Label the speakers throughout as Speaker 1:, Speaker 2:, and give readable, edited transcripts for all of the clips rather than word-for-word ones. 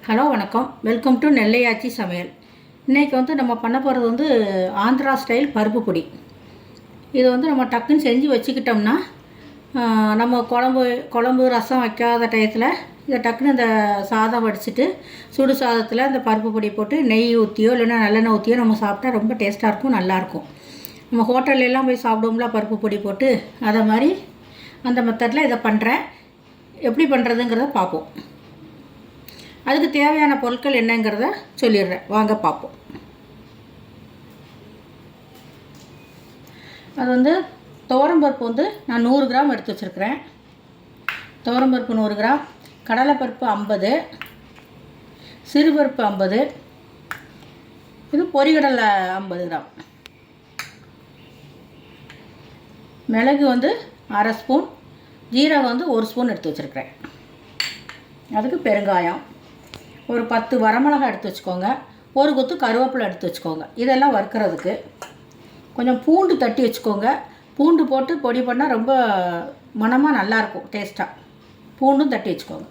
Speaker 1: Hello வணக்கம், welcome to நெல்லையாச்சி சமையல். இன்றைக்கி நம்ம பண்ண போகிறது ஆந்திரா ஸ்டைல் பருப்பு பொடி. இது நம்ம டக்குன்னு செஞ்சு வச்சுக்கிட்டோம்னா நம்ம குழம்பு ரசம் வைக்காத டயத்தில் இதை டக்குன்னு இந்த சாதம் வடிச்சிட்டு சுடு சாதத்தில் இந்த பருப்பு பொடி போட்டு நெய் ஊற்றியோ இல்லைன்னா நல்லெண்ணெய் ஊற்றியோ நம்ம சாப்பிட்டா ரொம்ப டேஸ்ட்டாக இருக்கும், நல்லாயிருக்கும். நம்ம ஹோட்டல்லாம் போய் சாப்பிடுவோம்ல பருப்பு பொடி போட்டு, அதை மாதிரி அந்த மெத்தடில் இதை பண்ணுறேன். எப்படி பண்ணுறதுங்கிறத பார்ப்போம். அதுக்கு தேவையான பொருட்கள் என்னங்கிறத சொல்லிடுறேன், வாங்க பார்ப்போம். அது துவரம்பருப்பு நான் 100 கிராம் எடுத்து வச்சுருக்கிறேன். துவரம்பருப்பு 100 கிராம், கடலைப்பருப்பு 50, சிறுபருப்பு 50, இது பொரிகடலை 50 கிராம், மிளகு 1/2 ஸ்பூன், ஜீரகம் 1 ஸ்பூன் எடுத்து வச்சுருக்கிறேன். அதுக்கு பெருங்காயம், ஒரு 10 வரமிளகாய் எடுத்து வச்சுக்கோங்க, ஒரு கொத்து கருவேப்பிலை எடுத்து வச்சுக்கோங்க. இதெல்லாம் வறுக்கிறதுக்கு கொஞ்சம் பூண்டு தட்டி வச்சுக்கோங்க. பூண்டு போட்டு பொடி பண்ணால் ரொம்ப மணமாக நல்லாயிருக்கும், டேஸ்ட்டாக. பூண்டும் தட்டி வச்சுக்கோங்க.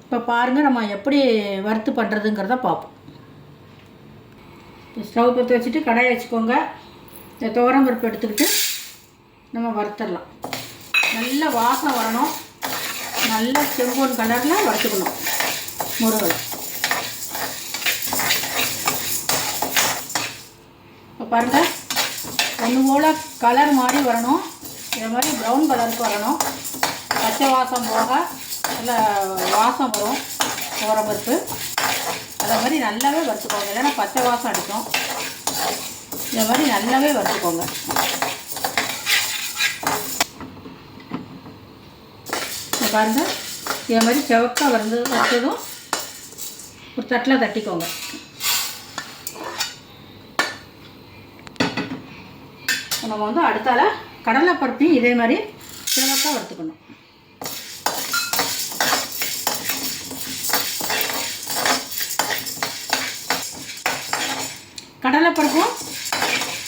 Speaker 1: இப்போ பாருங்கள், நம்ம எப்படி வறுத்து பண்ணுறதுங்கிறத பார்ப்போம். ஸ்டவ் பற்ற வச்சுட்டு கடாயை வச்சுக்கோங்க. இந்த துவரம்பருப்பு எடுத்துக்கிட்டு நம்ம வறுத்துடலாம். நல்ல வாசம் வரணும், நல்ல செம்பொன் கலரில் வறுத்துக்கணும். முருகல் இப்போ பாருங்கள், ஒன்று போல் கலர் மாதிரி வரணும். இதை மாதிரி ப்ரௌன் கலருக்கு வரணும். பச்சை வாசம் போக நல்ல வாசம் வரும் துவரம்பருப்பு. அதை மாதிரி நல்லாவே வறுத்துக்கோங்க, இல்லைன்னா பச்சை வாசம் அடிக்கும். இதை மாதிரி நல்லாவே வறுத்துக்கோங்க. இப்போ பாருங்கள், இதை மாதிரி செவக்காக வறுத்ததும் ஒரு தட்டில் தட்டிக்கோங்க. நம்ம அடுத்தால கடலைப்பருப்பையும் இதே மாதிரி செவக்காக வறுத்துக்கணும். கடலைப்பருப்பும்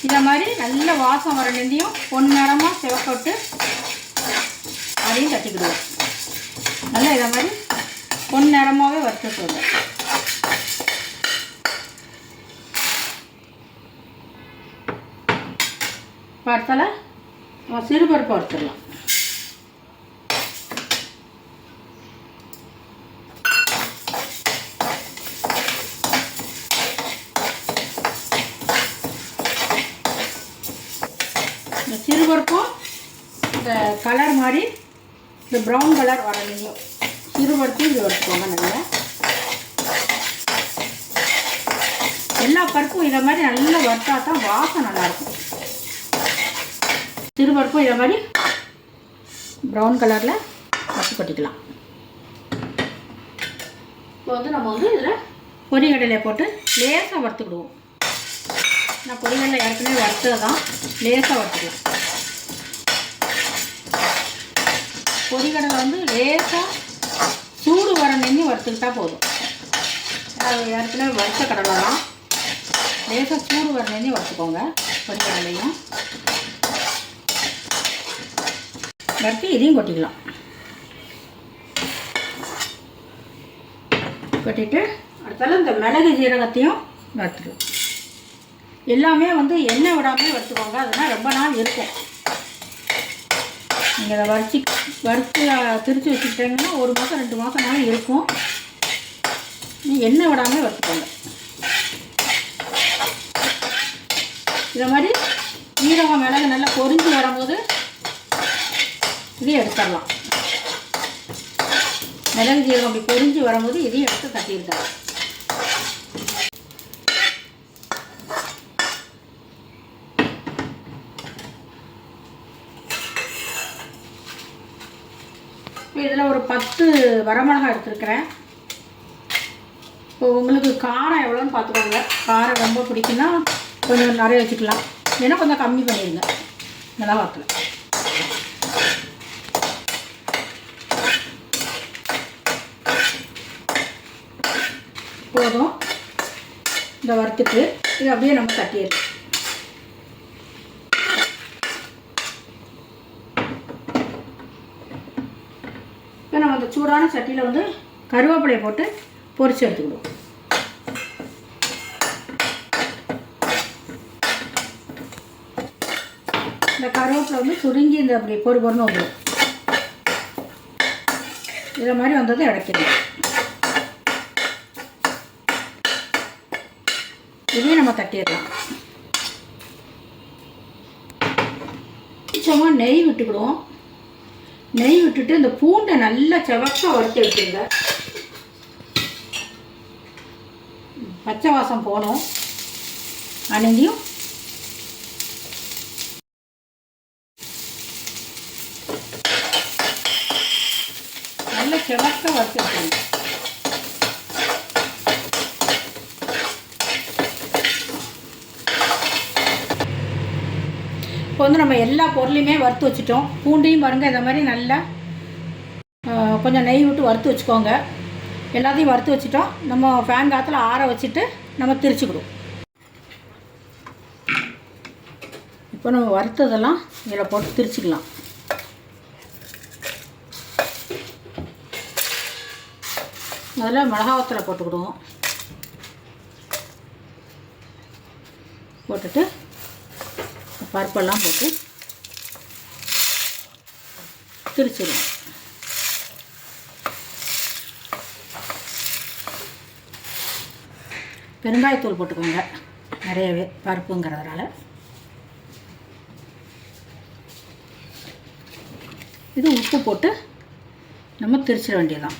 Speaker 1: இதை மாதிரி நல்ல வாசம் வர நெந்தியும் பொன்னிறமாக செவக்க விட்டு அதையும் தட்டிக்கிடுவோம். நல்லா இதை மாதிரி பொன்னிறமாகவே வறுத்துக்கோங்க. இப்போ அடுத்தால நம்ம சிறுபருப்பு வறுத்துடலாம். இந்த சிறுபருப்பும் இந்த கலர் மாதிரி இந்த ப்ரௌன் கலர் வரலையோ சிறுபருப்பையும் இது வறுத்துக்கோங்க. நல்லா எல்லா பருப்பும் இதை மாதிரி நல்லா வறுத்தா தான் வாசம் நல்லாயிருக்கும். சிறுபருப்பும் இதை மாதிரி ப்ரௌன் கலரில் வறுத்து கொட்டிக்கலாம். இப்போ நம்ம இதில் பொரிகடலையை போட்டு லேசாக வறுத்துக்கிடுவோம். நான் பொரிகடலை ஏற்கனவே வறுத்தது தான், லேசாக வறுத்துக்கலாம். பொரிகடலை லேசாக சூடு வர நெஞ்சு வறுத்துக்கிட்டா போதும். அது ஏற்கனவே வறுத்த கடலை தான், லேசாக சூடு வர நெஞ்சு வறுத்துக்கோங்க. பொரிகடலையும் வறுத்து இதையும் கொட்டிக்கலாம். கொட்டிட்டு அடுத்தால இந்த மிளகு ஜீரகத்தையும் வறுத்துக்கலாம். எல்லாமே எண்ணெய் விடாமல் வறுத்துக்கோங்க, அதனால் ரொம்ப நாள் இருக்கும். நீங்கள் அதை வறுத்து திரித்து வச்சுக்கிட்டீங்கன்னா 1 மாதம் 2 மாதம் நாளும் இருக்கும். எண்ணெய் விடாமல் வறுத்துக்கோங்க. இதை மாதிரி ஜீரகம் மிளகு நல்லா பொரிஞ்சு வரும்போது இதையும் எடுத்துடலாம். மிளகு ஜீரகம் அப்படி பொரிஞ்சு வரும்போது இதையும் எடுத்து தட்டியிருக்கலாம். இப்போ இதில் ஒரு 10 வரமிளகாய் எடுத்துருக்கிறேன். இப்போ உங்களுக்கு காரம் எவ்வளோன்னு பார்த்துக்கோங்க. காரம் ரொம்ப பிடிக்குன்னா கொஞ்சம் நிறைய வச்சுக்கலாம், ஏன்னா கொஞ்சம் கம்மி பண்ணிடுங்க மிளகாத்தில். போதும். இந்த வறுத்துட்டு இது அப்படியே நம்ம தட்டிடுறோம். இப்போ நம்ம அந்த சூடான சட்டியில் கருவேப்பிலையை போட்டு பொரிச்சு எடுத்துக்கிடுவோம். இந்த கருவேப்பிலை வந்து சுருங்கி இந்த அப்படி பொறு பொறுன்னு வந்துடும். இதை மாதிரி வந்தது இறக்கிடுவோம். இதையும் நம்ம தட்டிடலாம். கொஞ்சமாக நெய் விட்டுக்கிடுவோம். நெய் விட்டுட்டு இந்த பூண்டை நல்லா செவக்க வறுத்து எடுத்துங்க. பச்சை வாசம் போகணும். அன்னையும் நல்லா செவக்க வறுத்து எடுத்துங்க. இப்போ வந்து நம்ம எல்லா பொருளையுமே வறுத்து வச்சுட்டோம். பூண்டையும் பாருங்கள், இந்த மாதிரி நல்லா கொஞ்சம் நெய் விட்டு வறுத்து வச்சுக்கோங்க. எல்லாத்தையும் வறுத்து வச்சுட்டோம். நம்ம ஃபேன் காற்றுல ஆற வச்சுட்டு நம்ம திரிச்சுக்கிடுவோம். இப்போ நம்ம வறுத்ததெல்லாம் இதில் போட்டு திரிச்சிக்கலாம். அதில் மிளகாவத்தலை போட்டுக்கிடுவோம். போட்டுட்டு பருப்பெல்லாம் போட்டு திரிச்சிடுவோம். பெருங்காயத்தூள் போட்டுக்கோங்க நிறையவே, பருப்புங்கிறதுனால. இது உப்பு போட்டு நம்ம திரிச்சிட வேண்டியதுதான்.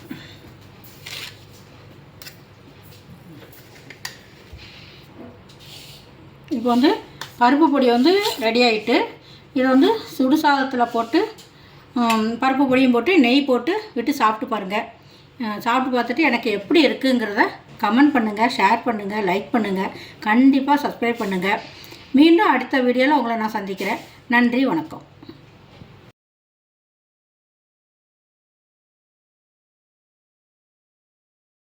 Speaker 1: இப்போ வந்து பருப்பு பொடி வந்து ரெடி ஆகிட்டு, இதை வந்து சுடு சாதத்தில் போட்டு பருப்பு பொடியும் போட்டு நெய் போட்டு விட்டு சாப்பிட்டு பாருங்கள். சாப்பிட்டு பார்த்துட்டு எனக்கு எப்படி இருக்குங்கிறத கமெண்ட் பண்ணுங்கள், ஷேர் பண்ணுங்கள், லைக் பண்ணுங்கள், கண்டிப்பாக சப்ஸ்கிரைப் பண்ணுங்கள். மீண்டும் அடுத்த வீடியோவில் உங்களை நான் சந்திக்கிறேன். நன்றி, வணக்கம்.